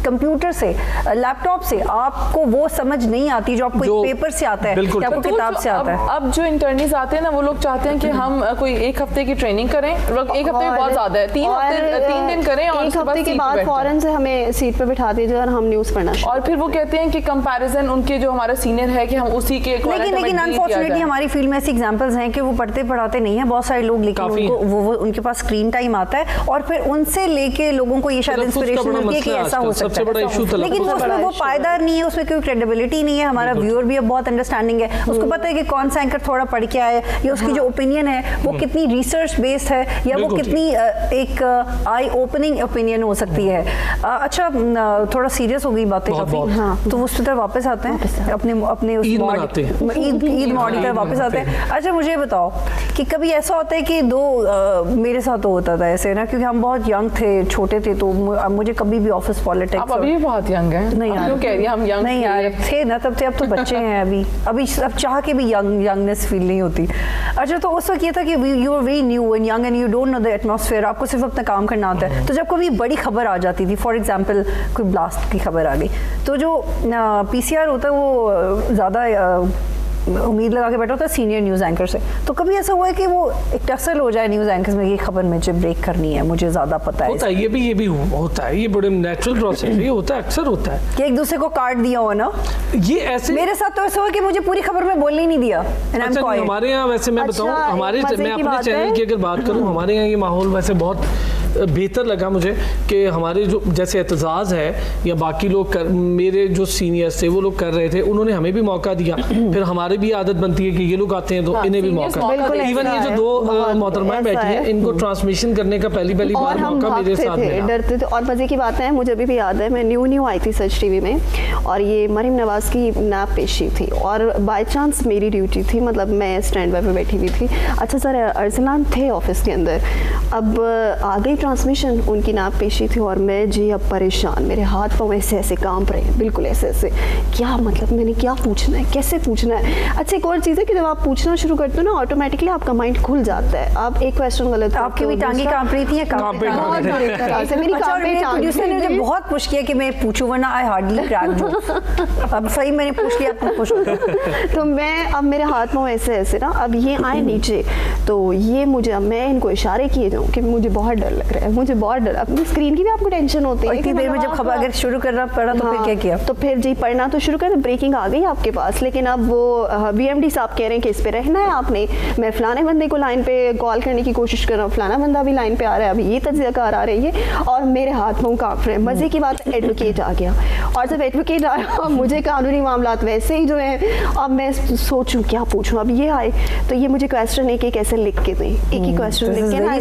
कंप्यूटर से, लैपटॉप से आपको वो समझ नहीं आती जो आपको पेपर से आता है या आपको किताब से आता है। अब जो इंटर्नीज आते हैं ना, वो लोग चाहते हैं कि हम कोई 1 हफ्ते की ट्रेनिंग करें, एक हफ्ते में बहुत ज्यादा है, 3 दिन करें, और 1 हफ्ते के बाद फौरन से हमें सीट पे बिठा दीजिए और हम न्यूज़ पढ़ना, और फिर वो कहते हैं कि कंपैरिजन उनके जो हमारा सीनियर है कि हम उसी के, लेकिन अनफॉर्चुनेटली हमारी फील्ड में ऐसे एग्जांपल्स हैं कि वो पढ़ते पढ़ाते नहीं है बहुत सारे लोग, लेकिन उनको वो उनके पास स्क्रीन टाइम आता है, और फिर उनसे लेके लोगों को ये शायद इंस्पिरेशन मिलती है कि ऐसा हो सकता है, लेकिन उसमें वो पायदार नहीं है, उसमें कोई क्रेडिबिलिटी नहीं है। हमारा व्यूअर भी अब बहुत अंडरस्टैंडिंग है, उसको पता है कि कौन सा एंकर थोड़ा पढ़ के आया है, या उसकी जो ओपिनियन है वो कितनी रिसर्च बेस्ड है, या वो कितनी एक आई ओपनिंग ओपिनियन हो सकती है। अच्छा, थोड़ा सीरियस हो गई बातें काफी, हाँ, तो उस तरह वापस आते हैं अपने ईद मॉडी पर वापस आते हैं। अच्छा, मुझे बताओ कि कभी ऐसा होता है कि मेरे साथ तो होता था ऐसे ना, क्योंकि हम बहुत यंग थे, छोटे थे, तो मुझे कभी भी ऑफिस पॉलिटिक्स आप अभी भी बहुत यंग हैं। नहीं यार, क्यों कह रही हैं हम यंग नहीं यार थे ना तब थे, अब तो बच्चे हैं अभी अब चाह के भी यंगनेस फील नहीं होती। अच्छा, तो उस वक्त ये था कि you are very new and young and you don't know the atmosphere, आपको सिर्फ अपना काम करना होता है। तो जब कोई बड़ी खबर आ जाती थी, फॉर एग्जांपल कोई ब्लास्ट की खबर आ गई, तो जो पीसीआर होता है वो ज़्यादा उम्मीद लगा के बैठा होता है सीनियर न्यूज़ एंकर से। तो कभी ऐसा हुआ है कि वो एक टसल हो जाए न्यूज़ एंकर्स में, ये खबर मुझे ब्रेक करनी है, मुझे ज़्यादा पता है? होता है, ये भी होता है, ये बड़े नेचुरल प्रोसेस है, ये होता है, अक्सर होता है कि एक दूसरे को काट दिया हो ना। ये ऐसे मेरे साथ तो ऐसा हुआ कि मुझे पूरी खबर में बोलने ही नहीं दिया। अच्छा, हमारे यहाँ वैसे मैं बताऊँ, मैं अपने चैनल की अगर बात करूँ, हमारे यहाँ ये माहौल वैसे बहुत बेहतर लगा मुझे कि हमारे जो जैसे एतजाज़ है या बाकी लोग मेरे जो सीनियर्स थे वो लोग कर रहे थे, उन्होंने हमें भी मौका दिया। फिर हमारी भी आदत बनती है कि ये लोग आते हैं तो इन्हें भी मौका। इवन ये जो दो मोहतरमाएं बैठी हैं, इनको ट्रांसमिशन करने का पहली बार मौका मेरे साथ मिला। डरते थे। और मजे की बात है, मुझे अभी भी याद है, मैं न्यू आई थी सच टीवी में और ये मरीम नवाज की नैप पेशी थी और बाय चांस मेरी ड्यूटी थी, मतलब मैं स्टैंड बाय पे बैठी हुई थी। अच्छा सर अरसलान थे ऑफिस के अंदर, अब आ गई ट्रांसमिशन, उनकी नाप पेशी थी और मैं जी अब परेशान, मेरे हाथ पाँव ऐसे कांप रहे हैं, बिल्कुल ऐसे क्या मतलब मैंने क्या पूछना है, कैसे पूछना है। अच्छा, एक और चीज़ है कि जब आप पूछना शुरू करते हो ना, ऑटोमेटिकली आपका माइंड खुल जाता है। आप एक क्वेश्चन गलत, आपकी भी टांगे कांप रही थी या प्रोड्यूसर ने मुझे बहुत पुश किया कि मैं पूछूं, वरना आई हार्डली क्रैक जोक्स। अब सही मैंने पूछ लिया, आपने पूछ तो मैं अब मेरे हाथ पाँव ऐसे ना, अब ये आए नीचे तो ये मुझे, अब मैं इनको इशारे किए जाऊँ कि मुझे बहुत डर लग रहा है, मुझे बहुत डर। अपनी स्क्रीन की भी आपको टेंशन होती है। इतनी देर में जब खबर अगर शुरू करना पड़ा तो फिर क्या किया? तो फिर जी पढ़ना तो शुरू कर, ब्रेकिंग आ गई आपके पास, लेकिन अब वो बीएमडी साहब कह रहे हैं कि इस पे रहना है आपने। मैं फलाने बंदे को लाइन पे कॉल करने की कोशिश कर रहा हूँ, फलाना बंदा भी लाइन पे आ रहा है, अभी ये तज्ज़ियाकार आ रही है और मेरे हाथ पाँव कांप रहे हैं। मजे की बात, एडवोकेट आ गया और जब एडवोकेट आया, मुझे कानूनी मामला वैसे ही जो है, अब मैं सोचूं क्या पूछूं। अब ये आए तो ये मुझे क्वेश्चन एक ऐसे लिख के दें, एक ही क्वेश्चन लिख के ना,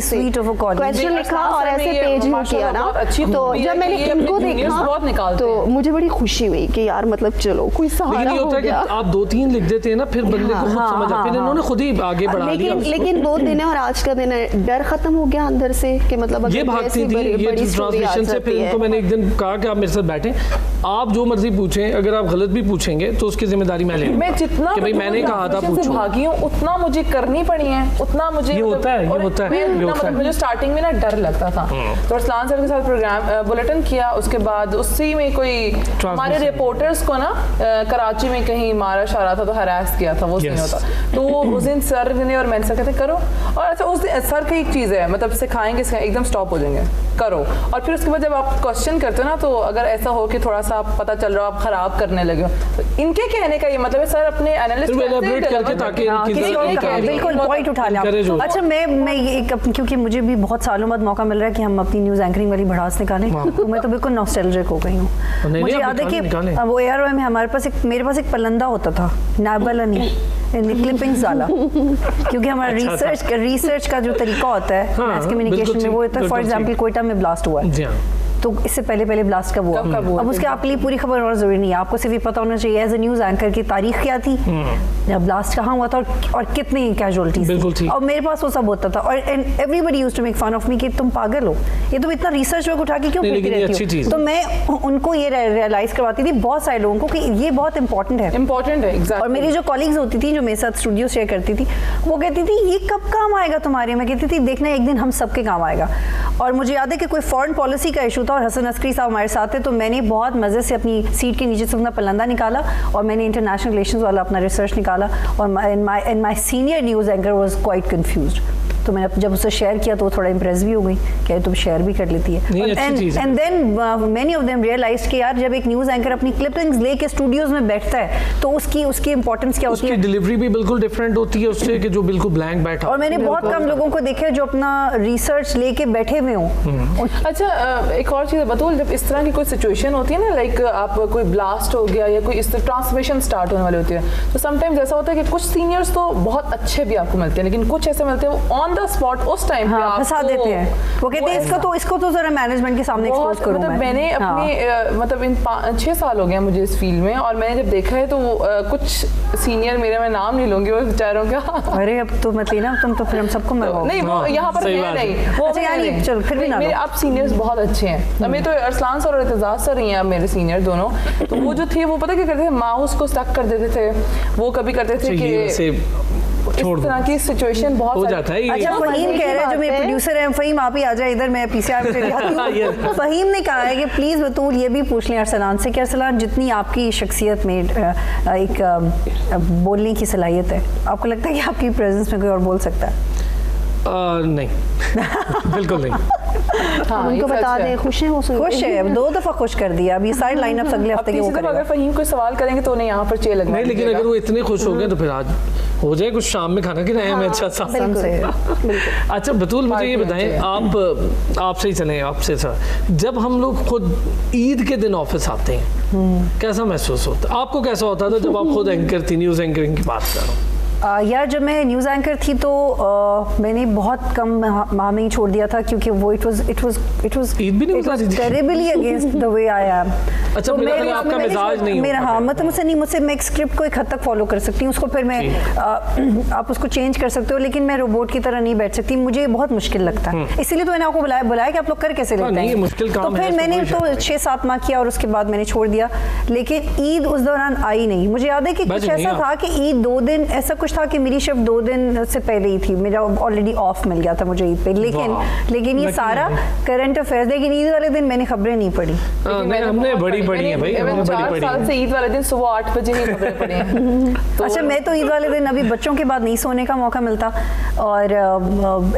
क्वेश्चन लिखा और ऐसे पेज में किया ना। तो जब मैंने इनको देखा तो मुझे बड़ी खुशी हुई कि यार मतलब चलो कोई सहारा हो गया। आप 2-3 लिख देते हैं ना, फिर बंदे को खुद समझ आता है, इन्होंने खुद ही आगे बढ़ा दिया। लेकिन 2 दिन है और आज का दिन है, डर खत्म हो गया अंदर से कि मतलब ये भागती थी ये ट्रांसमिशन से। फिर इनको मैंने एक दिन कहा कि आप मेरे साथ बैठे, आप जो मर्जी पूछें, अगर आप गलत भी पूछेंगे तो उसकी जिम्मेदारी मैं लूंगा। मैं जितना कि भाई मैंने कहा था पूछो, भागी हूं उतना मुझे करनी पड़ी है, उतना मुझे ये होता है, ये होता है। मुझे स्टार्टिंग में ना डर लगता था, तो अरसलान सर के साथ प्रोग्राम बुलेटिन किया, उसके बाद उसी में कोई हमारे रिपोर्टर्स को ना कराची में कहीं मारा शारा था तो हरास किया था, वो नहीं होता। तो उस दिन सर ने और मैंने सर कहते करो, और अच्छा उस दिन सर की एक चीज़ है, मतलब सिखाएंगे एकदम स्टॉप हो जाएंगे, करो। और फिर उसके बाद जब आप क्वेश्चन करते हो ना, तो अगर ऐसा हो कि थोड़ा सा आप पता चल रहा हो आप खराब करने लगे हो, तो इनके कहने का ये मतलब है सर अपने एनालिस्ट करके ताकि बिल्कुल पॉइंट उठा लें। अच्छा, मैं एक, क्योंकि मुझे भी बहुत सालों बाद मौका मिल रहा है कि हम अपनी न्यूज़ एंकरिंग वाली भड़ास निकालें, तो मैं तो बिल्कुल नॉस्टैल्जिक हो गई हूँ। मुझे याद है कि वो AROI में मेरे पास एक पलंदा होता था, नाबलनी क्लिपिंग्स वाला, क्योंकि हमारा रिसर्च का जो तरीका होता है मैस कम्युनिकेशन में, वो होता है फॉर एग्जांपल कोयटा में ब्लास्ट हुआ है, तो इससे पहले ब्लास्ट कब हुआ, अब उसके आपके लिए पूरी खबर और जरूरी नहीं है, आपको सिर्फ ये पता होना चाहिए एज ए न्यूज़ एंकर की तारीख क्या थी, ब्लास्ट कहाँ हुआ था और कितनी कैजुअलिटीज। और मेरे पास वो सब होता था, और everybody used to make fun of me कि तुम पागल हो, ये तुम इतना रिसर्च वर्क उठा के क्यों करती रहती हो। तो मैं उनको ये रियलाइज करवाती थी बहुत सारे लोगों को कि ये बहुत इंपॉर्टेंट है, exactly। और मेरी जो कॉलीग्स होती थी जो मेरे साथ स्टूडियो शेयर करती थी, वो कहती थी ये कब काम आएगा तुम्हारे, मैं कहती थी देखना एक दिन हम सबके काम आएगा। और मुझे याद है कि कोई फॉरेन पॉलिसी का इशू था और हसन अस्करी साहब हमारे साथ थे, तो मैंने बहुत मज़े से अपनी सीट के नीचे से अपना पलंदा निकाला और मैंने इंटरनेशनल रिलेशंस वाला अपना रिसर्च निकाला, और my senior news anchor was quite confused. तो मैंने जब उससे शेयर किया तो वो थोड़ा इम्प्रेस भी हो गई कि तुम शेयर भी कर लेती है। And then many of them realise कि यार जब एक न्यूज़ एंकर अपनी क्लिपिंग्स लेके स्टूडियोज में बैठता है तो उसकी इंपॉर्टेंस क्या होती है, उसकी डिलीवरी भी बिल्कुल डिफरेंट होती है उससे कि जो बिल्कुल ब्लैंक बैठा। और मैंने बहुत कम लोगों को देखे जो अपना रिसर्च लेके बैठे हुए हों। अच्छा, एक और चीज़ बतौल, जब इस तरह की कोई सिचुएशन होती है ना, लाइक आप कोई ब्लास्ट हो गया या कोई इस तरह ट्रांसमिशन स्टार्ट होने वाली होती है, तो समटाइम्स ऐसा होता है कि कुछ सीनियर्स तो बहुत अच्छे भी आपको मिलते हैं, लेकिन कुछ ऐसे मिलते हैं वो ऑन द द स्पॉट उस टाइम पे फंसा देते हैं। वो कहते हैं इसको तो जरा मैनेजमेंट के सामने एक्सपोज करूं मतलब मैं। मैंने अपने मतलब इन 6 साल हो गए मुझे इस फील्ड में, और मैंने जब देखा है तो कुछ सीनियर मेरे, मैं नाम नहीं लूंगी, वो बेचारों का अरे अब तो मत लेना, तुम तो फिर हम सबको मरवाओ। नहीं वो यहाँ पर है नहीं वो। अच्छा यानी चलो फिर भी ना मेरे अब सीनियर्स बहुत अच्छे हैं। मेरे तो अरसलान सर और इत्तेजाज सर ही हैं मेरे सीनियर दोनों। तो वो जो थे वो पता क्या करते थे, माउस को स्टक कर देते थे, वो कभी करते थे कि इस तरह की सिचुएशन बहुत हो जाता है। अच्छा फहीम कह रहे हैं, जो मेरे प्रोड्यूसर हैं, फहीम आप ही आ जाए इधर, मैं पीसीआर पे जाती हूँ। फहीम ने कहा है कि प्लीज़ बतूल ये भी पूछ लें अरसलान से कि अरसलान जितनी आपकी शख्सियत में एक बोलने की सलाहियत है, आपको लगता है कि आपकी प्रेजेंस में कोई और बोल सकता है? नहीं बिल्कुल नहीं। हाँ, उनको बता दें, खुश है वो सुन खुश है, 2 दफ़ा खुश कर दिया। अभी साइड लाइनअप अगले हफ्ते के वो करेगा। अगर फहीम कोई सवाल करेंगे तो उन्हें यहाँ पर चेयर लगवा नहीं, लेकिन अगर वो इतने खुश हो गए तो फिर आज हो जाए कुछ शाम में खाना खिलाएं हमें अच्छा सा। अच्छा बतूल मुझे ये बताएं, आपसे ही चलें आपसे सर, जब हम लोग खुद ईद के दिन ऑफिस आते हैं कैसा महसूस होता है? आपको कैसा होता था जब आप खुद एंकर थी, न्यूज़ एंकरिंग की बात कर रहा हूँ? यार जब मैं न्यूज़ एंकर थी तो मैंने बहुत कम माह में ही छोड़ दिया था, क्योंकि वो इट वाज ईद भी नहीं गुजारी थी? Terribly against the way I am. अच्छा मेरा आपका मिजाज नहीं मेरा, हाँ मतलब मुझसे मैं एक स्क्रिप्ट को एक हद तक फॉलो कर सकती हूँ, उसको फिर मैं आप उसको चेंज कर सकते हो, लेकिन मैं रोबोट की तरह नहीं बैठ सकती, मुझे बहुत मुश्किल लगता है। इसीलिए तो मैंने आपको बुलाया कि आप लोग कर कैसे लेते हैं। मुश्किल काम तो फिर मैंने तो 6-7 माह किया और उसके बाद मैंने छोड़ दिया, लेकिन ईद उस दौरान आई नहीं। मुझे याद है कि कुछ ऐसा था कि ईद 2 दिन ऐसा कुछ था कि मेरी शिफ्ट 2 दिन से पहले ही थी, मेरा ऑलरेडी ऑफ मिल गया था मुझे ईद पे, लेकिन ये सारा करंट अफेयर्स, लेकिन ईद वाले दिन मैंने खबरें नहीं पढ़ी। हमने बड़ी पढ़ी है भाई, हमने बड़ी पढ़ी साल से ईद वाले दिन सुबह 8 बजे ही खबरें पढ़ी हैं। अच्छा मैं तो ईद वाले दिन अभी बच्चों के बाद नहीं सोने का मौका मिलता, और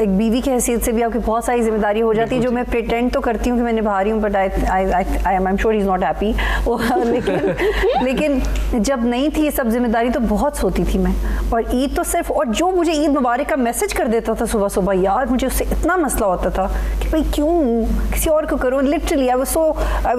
एक बीवी की हैसियत से भी आपकी बहुत सारी जिम्मेदारी हो जाती है, जो मैं प्रिटेंड तो करती हूँ कि मैं निभा रही हूँ, but I am sure he is not happy. लेकिन जब नहीं थी ये सब जिम्मेदारी तो बहुत सोती थी मैं, और ईद तो सिर्फ, और जो मुझे ईद मुबारक का मैसेज कर देता था सुबह सुबह, यार मुझे उससे इतना मसला होता था कि भाई क्यों किसी और को करो। Literally I was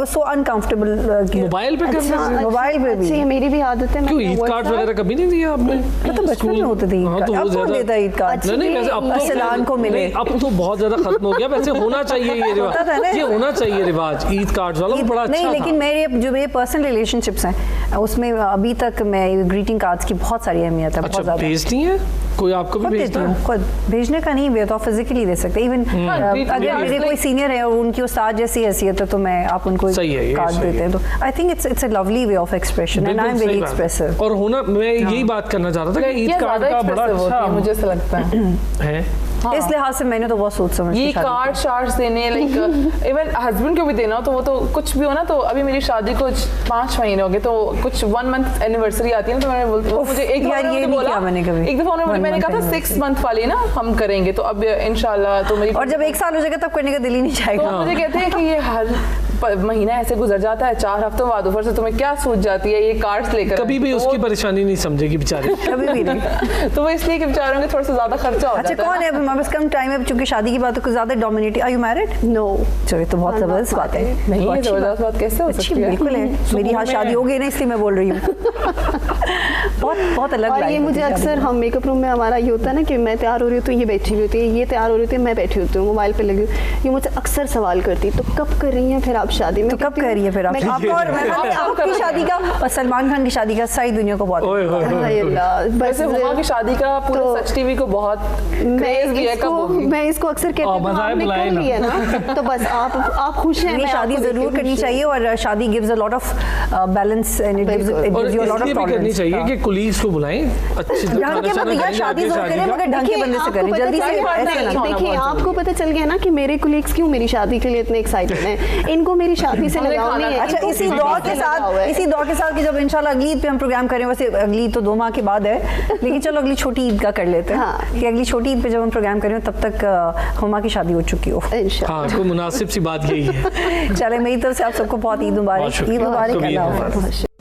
so uncomfortable. Mobile पे करना, मोबाइल पे भी ये मेरी भी आदत है। क्यों ईद कार्ड वगैरह कभी नहीं दिया आपने? तो बचपन में होते थे ईद कार्ड, अब कौन देता ईद कार्ड? नहीं वैसे अब अरसलान को मिले, अब तो बहुत ज्यादा खत्म हो गया, वैसे होना चाहिए ये रिवाज, ये होना चाहिए रिवाज ईद कार्ड वाला, बड़ा अच्छा नहीं, लेकिन मेरे पर्सनल रिलेशनशिप्स हैं उसमें अभी तक मैं ग्रीटिंग कार्ड्स की बहुत सारी अहमियत है, बहुत ज्यादा। भेजती है कोई आपको भी भेजता है? खुद भेजने का नहीं भी तो आप फिजिकली दे सकते। इवन अगर मेरे कोई सीनियर है और उनकी उस्ताद जैसी हैसियत है तो मैं आप उनको कार्ड देते हैं, तो आई think it's a lovely way of expression and I am very expressive. और होना, मैं यही बात करना चाह रहा था कि ईद कार्ड का बड़ा अच्छा मुझे ऐसा लगता है। हाँ। इस लिहाज से मैंने तो बहुत सोच समझ ये कार्ड शार्ट्स देने, लाइक इवन हस्बैंड को भी देना हो तो वो तो कुछ भी हो ना, तो अभी मेरी शादी को 5 महीने हो गए, तो कुछ 1 मंथ एनिवर्सरी आती है ना, तो मैंने वो मुझे एक दफा मैंने कहा था 6 मंथ वाली ना हम करेंगे, तो अब इंशाल्लाह तो मेरी, और जब 1 साल हो जाएगा तब करने का दिल ही नहीं चाहेगा। तो मुझे कहते हैं कि ये हर महीना ऐसे गुजर जाता है, 4 हफ्तों बाद ऊपर से तुम्हें क्या सूझ जाती है ये कार्ड्स लेकर, कभी भी उसकी परेशानी नहीं समझेगी बेचारी, कभी भी नहीं। तो वो इसलिए कि बेचारों के थोड़ा सा ज्यादा खर्चा हो जाता है। अच्छा कौन है अभी हमारे पास कम टाइम है, चूंकि शादी की बात है, कुछ ज्यादा dominate. Are you married? No. चलिए तो बहुत जबरदस्त बात है। नहीं ये जबरदस्त बात कैसे हो सकती है? बिल्कुल है, मेरी यहाँ शादी हो गई ना इसलिए मैं बोल रही हूँ। बहुत अलग। और ये मुझे अक्सर हम मेकअप रूम में हमारा ये होता है ना कि मैं तैयार हो रही हूँ तो ये बैठी हुई होती है, ये तैयार हो रही होती है मैं बैठी होती हूँ मोबाइल पे लगी, ये मुझसे अक्सर सवाल करती है, तो कब कर रही हैं फिर आप शादी में? तो कब कर रही है फिर आप? आपकी शादी का और सलमान खान की शादी का सारी दुनिया को बहुत, वैसे हुमा की शादी का पूरे सच टीवी को बहुत क्रेज भी है। मैं इसको अक्सर कहती हूँ आपने कर लिया ना, तो बस आप खुश हैं। शादी जरूर करनी चाहिए, और शादी gives a lot of balance and it gives you a lot of tolerance. करनी चाहिए कि कुलीग्स को बुलाएं, अच्छी तरह शादी जरूर करें, मगर ढंग के बंदे से करें, जल्दी से ऐसे ना। देखिए आपको पता चल गया ना कि मेरे कुलीग्स क्यों मेरी शादी के लिए इतने एक्साइटेड हैं, इनको मेरी शादी से लगाव नहीं है। अच्छा इसी दौर के साथ कि जब इंशाल्लाह अगली ईद पे हम प्रोग्राम करें, वैसे अगली तो 2 माह के बाद है, लेकिन चलो अगली छोटी ईद का कर लेते हैं कि अगली छोटी ईद पे जब हम प्रोग्राम करें तब तक हुमा की शादी हो चुकी हो। हाँ कोई मुनासिब सी बात यही है। चले मेरी तरफ से आप सबको बहुत ईद मुबारक। ईद मुबारक।